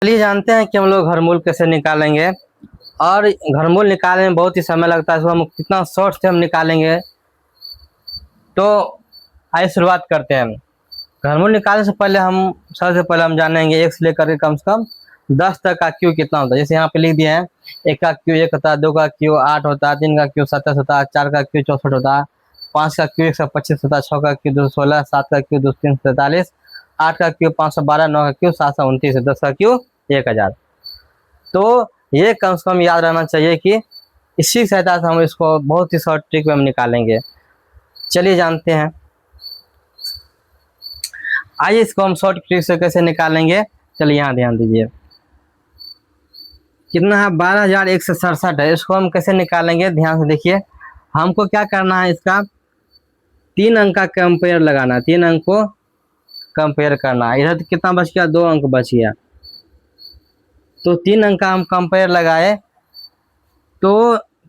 चलिए जानते हैं कि हम लोग घरमूल कैसे निकालेंगे। और घरमूल निकालने में बहुत ही समय लगता है, इसको हम कितना शॉर्ट से हम निकालेंगे। तो आइए शुरुआत करते हैं। घरमूल निकालने से पहले सबसे पहले हम जानेंगे एक से लेकर के कम से कम 10 तक का क्यू कितना होता है। जैसे यहाँ पे लिख दिए हैं, एक का क्यू 1 होता है, 2 का क्यू 8 होता है, 3 का क्यू 27 होता है, 4 का क्यू 64 होता है, 5 का क्यू 125 होता है, 6 का क्यू 216, 7 का क्यू 343, 8 का क्यू 512, 9 का क्यू 729 है, 10 का क्यू 1000। तो ये कम से कम याद रहना चाहिए कि इसी की सहायता से हम इसको बहुत ही शॉर्ट ट्रिक में हम निकालेंगे। चलिए जानते हैं। आइए इसको हम शॉर्ट ट्रिक से कैसे निकालेंगे। चलिए यहाँ ध्यान दीजिए, कितना है 12,167 है। इसको हम कैसे निकालेंगे, ध्यान से देखिए। हमको क्या करना है, इसका 3 अंक का कंपेयर लगाना, 3 अंक को कंपेयर करना है। इधर कितना बच गया, 2 अंक बच गया। तो 3 अंक का हम कंपेयर लगाए तो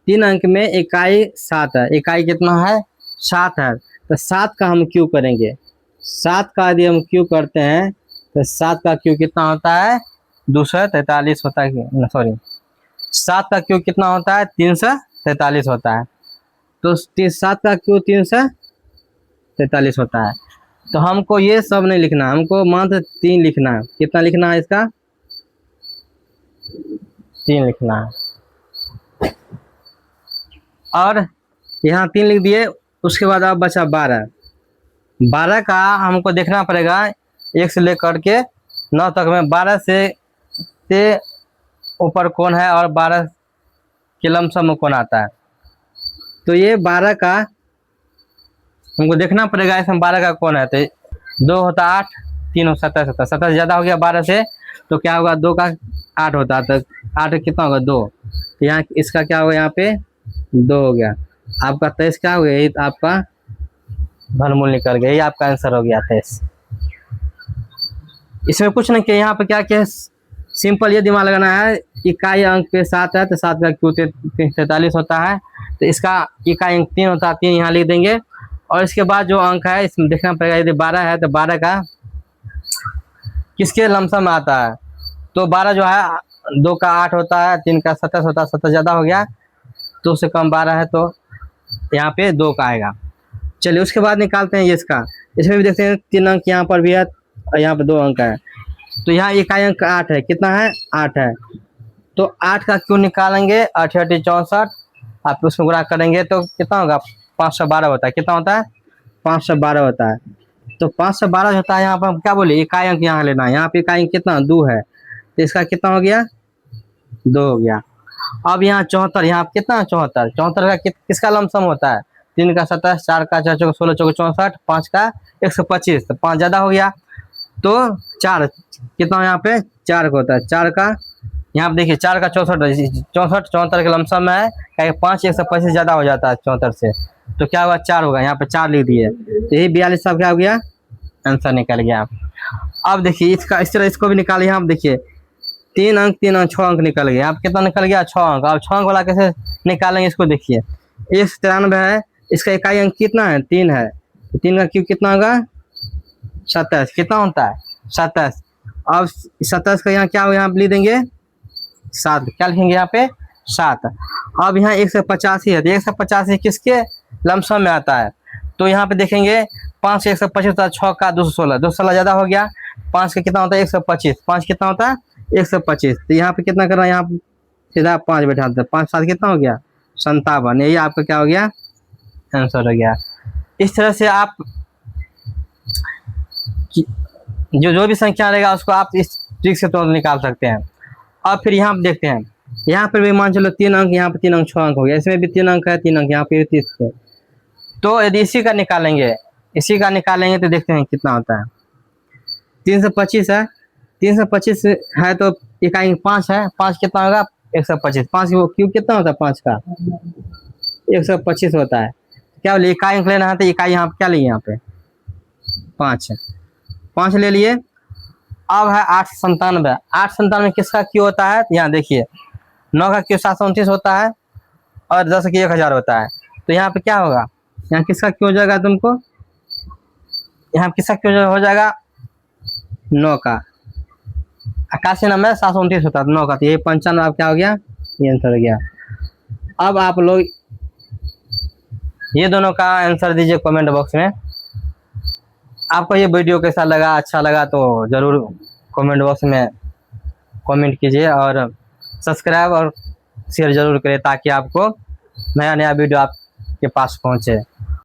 3 अंक में इकाई 7 है। इकाई कितना है, 7 है। तो 7 का हम क्यू करेंगे। 7 का यदि हम क्यू करते हैं तो 7 का क्यू कितना होता है, 243 होता है। सॉरी, 7 का क्यू कितना होता है, 343 होता है। तो 7 का क्यू 343 होता है। तो हमको ये सब नहीं लिखना, हमको मात्र 3 लिखना है। कितना लिखना है, इसका 3 लिखना है। और यहाँ 3 लिख दिए। उसके बाद अब बचा 12। 12 का हमको देखना पड़ेगा 1 से लेकर के 9 तक में 12 से ऊपर कौन है और 12 के लमसम में कौन आता है। तो ये 12 का हमको देखना पड़ेगा, इसमें 12 का कौन है। तो 2 होता 8, 3 हो 27 होता है। 27 ज़्यादा हो गया 12 से, तो क्या होगा, 2 का 8 होता है। तो 8 कितना होगा, 2। तो यहाँ इसका क्या होगा, यहाँ पे 2 हो गया। आपका 23 क्या हो गया, यही आपका घनमूल निकल गया। ये आपका आंसर हो गया 23। इसमें कुछ नहीं किया, यहाँ पे क्या क्या सिंपल ये दिमाग लगाना है। इकाई अंक पे 7 है तो 7 का क्यू 43 होता है। तो इसका इकाई अंक 3 होता है, 3 यहाँ लिख देंगे। और इसके बाद जो अंक है इसमें देखना पड़ेगा, यदि 12 है तो 12 का किसके लमसम में आता है। तो 12 जो है 2 का 8 होता है, 3 का 27 होता है। 27 ज़्यादा हो गया, 2 से कम 12 है तो यहाँ पे 2 का आएगा। चलिए उसके बाद निकालते हैं ये इसका। इसमें भी देखते हैं 3 अंक यहाँ पर भी है और यहाँ पर 2 अंक है। तो यहाँ इकाई अंक 8 है, कितना है, 8 है। तो 8 का क्यों निकालेंगे, 8 8 64, आप उसमें गुणा करेंगे तो कितना होगा, 512 होता है। कितना होता है, 512 होता है। तो 512 होता है। यहाँ पर हम क्या बोले, इकाई अंक यहाँ लेना है। यहाँ पे इकाई अंक कितना, 2 है। तो इसका कितना हो गया, 2 हो गया। अब यहाँ 74, यहाँ कितना 74, 74 का किसका लमसम होता है, 3 का 27, 4 का 4 16 64, 5 का 125। तो 5 ज़्यादा हो गया, तो 4 कितना यहाँ पे 4 का होता है। 4 का यहाँ पे देखिए 4 का 64, 74 के लमसम में है। क्या 5 125 ज़्यादा हो जाता है 74 से, तो क्या होगा, 4 होगा। यहाँ पे 4 लिख दिए, तो यही 42 साहब क्या हो गया, आंसर निकल गया। अब देखिए इसका इस तरह इसको भी निकालिए। आप देखिए 3 अंक 3 अंक 6 अंक निकल गया। आप कितना निकल गया, 6 अंक। अब 6 अंक वाला कैसे निकालेंगे, इसको देखिए। 193 है, इसका इकाई अंक कितना है, 3 है। 3 का क्यू कितना होगा, 27। कितना होता है, 27। अब 27 का यहाँ क्या होगा, यहाँ लिख देंगे 7। क्या लिखेंगे यहाँ पे, 7। अब यहाँ 185 है, तो 185 किसके लमसम में आता है। तो यहाँ पे देखेंगे 5 से 125 होता है, 6 का 216, 216 ज़्यादा हो गया। 5 का कितना होता है, 125। 5 कितना होता है, 125। तो यहाँ पे कितना करना है, यहाँ पे सीधा 5 बैठा देते हैं। 5 7 कितना हो गया, 57। यही आपका क्या हो गया, आंसर हो गया। इस तरह से आप जो भी संख्या रहेगा उसको आप इस ट्रिक से तुरंत निकाल सकते हैं। अब फिर यहाँ पे देखते हैं, यहाँ पर भी मान चलो 3 अंक, यहाँ पे 3 अंक 6 अंक हो गया। इसमें भी 3 अंक है, 3 अंक यहाँ पे 30 है। तो यदि इसी का निकालेंगे तो देखते हैं कितना होता है। 325 है, 325 है तो इकाई 5 है। 5 कितना होगा, 125। 5 क्यों कितना होता है, 5 का 125 होता है। क्या बोले, इकाई अंक लेना है तो इकाई यहाँ पे क्या लिए, यहाँ पे 5 है, 5 ले लिए। अब है 897। 897 किसका क्यों होता है, यहाँ देखिए 9 का क्यों 729 होता है और 10 की 1000 होता है। तो यहाँ पे क्या होगा, यहाँ किसका क्यों हो जाएगा तुमको, यहाँ किसका क्यों हो जाएगा, 9 का 81 नंबर 729 होता है 9 का, तो ये 95 अब क्या हो गया, ये आंसर हो गया। अब आप लोग ये दोनों का आंसर दीजिए कमेंट बॉक्स में। आपको ये वीडियो कैसा लगा, अच्छा लगा तो ज़रूर कमेंट बॉक्स में कमेंट कीजिए और सब्सक्राइब और शेयर ज़रूर करें ताकि आपको नया नया वीडियो आपके पास पहुँचे।